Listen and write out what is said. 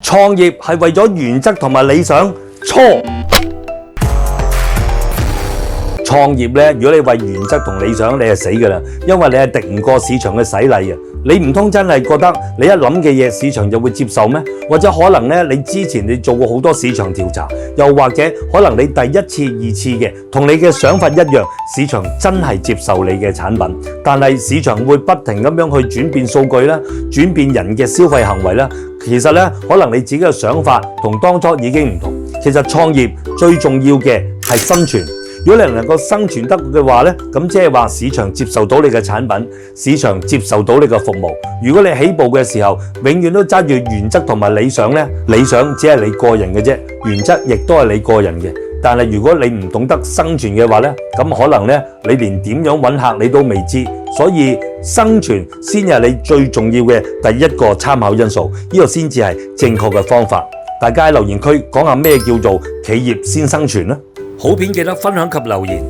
創業係為咗原則同埋理想，錯。創業呢，如果你為原則同理想，你係死㗎啦，因為你係敵唔過市場嘅洗禮嘅。你唔通真係覺得你一諗嘅嘢市場就會接受咩？或者可能呢，你之前你做過好多市場調查，又或者可能你第一次、二次嘅同你嘅想法一樣，市場真係接受你嘅產品，但係市場會不停咁樣去轉變數據啦，轉變人嘅消費行為啦。其實呢，可能你自己嘅想法同當初已經唔同。其實創業最重要嘅係生存。如果你能夠生存得嘅話呢，咁即係話市場接受到你嘅產品，市場接受到你嘅服務。如果你起步嘅時候永遠都揸住原則同埋理想呢，理想只係你個人嘅啫，原則亦都係你個人嘅。但係如果你唔懂得生存嘅話呢，咁可能呢，你連點樣揾客你都未知。所以生存先係你最重要嘅第一個參考因素，呢個先至係正確嘅方法。大家喺留言區講下咩叫做企業先生存呢？好片記得分享及留言。